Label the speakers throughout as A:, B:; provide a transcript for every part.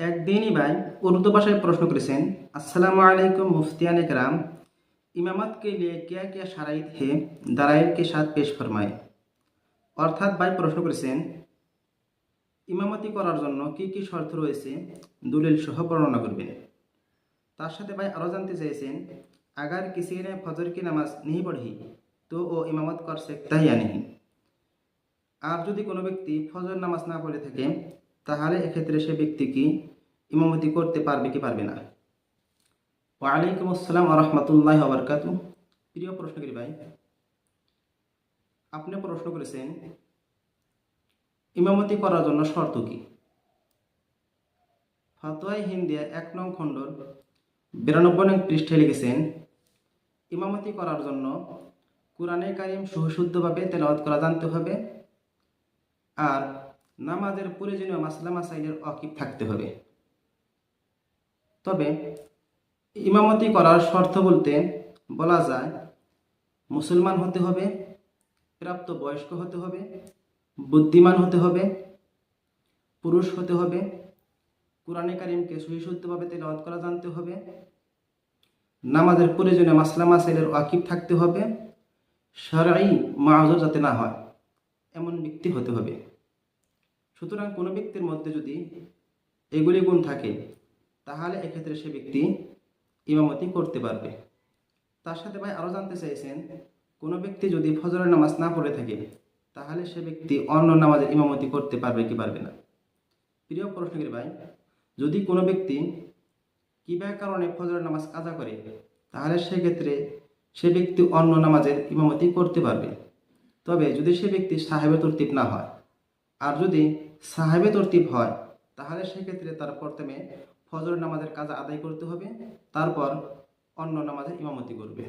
A: একদিনই भाई उर्दू भाषा प्रश्न करेছেন अस्सलाम वालेकुम मुफ्तियान कराम इमामत के लिए क्या क्या शराइत है दलाइल के साथ पेश फरमाए অর্থাৎ ভাই প্রশ্ন করেছেন ইমামতি করার জন্য কি কি শর্ত রয়েছে দলিল সহ বর্ণনা করবেন। তার সাথে ভাই আরও জানতে চাইছেন अगर किसी ने फजर की नमाज नहीं पढ़ी तो वो इमामत कर सकता है या नहीं। আর যদি কোনো ব্যক্তি ফজর নামাজ না পড়ে থাকে তাহলে এক্ষেত্রে সে ব্যক্তি কি ইমামতি করতে পারবে কি পারবে না। ওয়ালাইকুম আসসালাম ওয়া রাহমাতুল্লাহি ওয়া বারাকাতুহু। প্রিয় প্রশ্নকারী ভাই, আপনি প্রশ্ন করেছেন ইমামতি করার জন্য শর্ত কি। ফতোয়া হিন্দিয়া 1 নং খণ্ডর 92 নং পৃষ্ঠায় লিখেছেন ইমামতি করার জন্য কুরআনে কারীম সুশুদ্ধভাবে তেলাওয়াত করা জানতে হবে আর নামাজের প্রয়োজনীয় মাসলা মাসাইলের ওয়াকিফ থাকতে হবে। তবে ইমামতি করার শর্ত বলতে বলা যায় মুসলমান হতে হবে, প্রাপ্ত বয়স্ক হতে হবে, বুদ্ধিমান হতে হবে, পুরুষ হতে হবে, কুরআনে কারীমকে সুশুদ্ধভাবে তেলাওয়াত করা জানতে হবে, নামাজের প্রয়োজনীয় মাসলা মাসাইলের ওয়াকিফ থাকতে হবে, শরঈ মাযুর যাতে না হয় এমন ব্যক্তি হতে হবে। সুতরাং কোনো ব্যক্তির মধ্যে যদি এগুলি গুণ থাকে তাহলে এক্ষেত্রে সে ব্যক্তি ইমামতি করতে পারবে। তার সাথে ভাই আরও জানতে চাইছেন কোনো ব্যক্তি যদি ফজরের নামাজ না পড়ে থাকে তাহলে সে ব্যক্তি অন্য নামাজের ইমামতি করতে পারবে কি পারবে না। প্রিয় প্রশ্নকারী ভাই, যদি কোনো ব্যক্তি কিবা কারণে ফজরের নামাজ কাজা করে তাহলে সেক্ষেত্রে সে ব্যক্তি অন্য নামাজের ইমামতি করতে পারবে। তবে যদি সে ব্যক্তি সাহেবে তরতিব না হয়, আর যদি সাহেবে তরতিব হয় তাহলে সেক্ষেত্রে তার প্রথমে ফজর নামাজের কাজা আদায় করতে হবে, তারপর অন্য নামাজের ইমামতি করবে।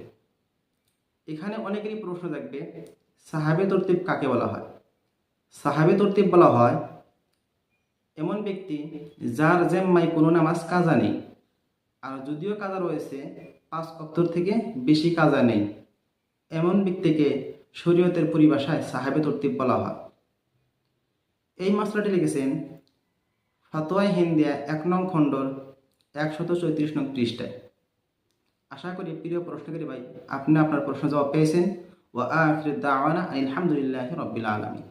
A: এখানে অনেকেরই প্রশ্ন থাকবে সাহাবে তরতিব কাকে বলা হয়। সাহাবে তরতিব বলা হয় এমন ব্যক্তি যার জিম্মায় কোনো নামাজ কাজা নেই, আর যদিও কাজা রয়েছে 5 ওয়াক্ত থেকে বেশি কাজা নেই, এমন ব্যক্তিকে শরীয়তের পরিভাষায় সাহাবে তরতিব বলা হয়। এই মাসলাটি লিখেছেন ফতোয়া হিন্দিয়া 1 নং খণ্ডর 134 নং পৃষ্ঠায়। আশা করি প্রিয় প্রশ্নকারী ভাই আপনি আপনার প্রশ্ন জবাব পেয়েছেন। ওয়া আখিরু দাওয়ানা আলহামদুলিল্লাহি রাব্বিল আলামিন।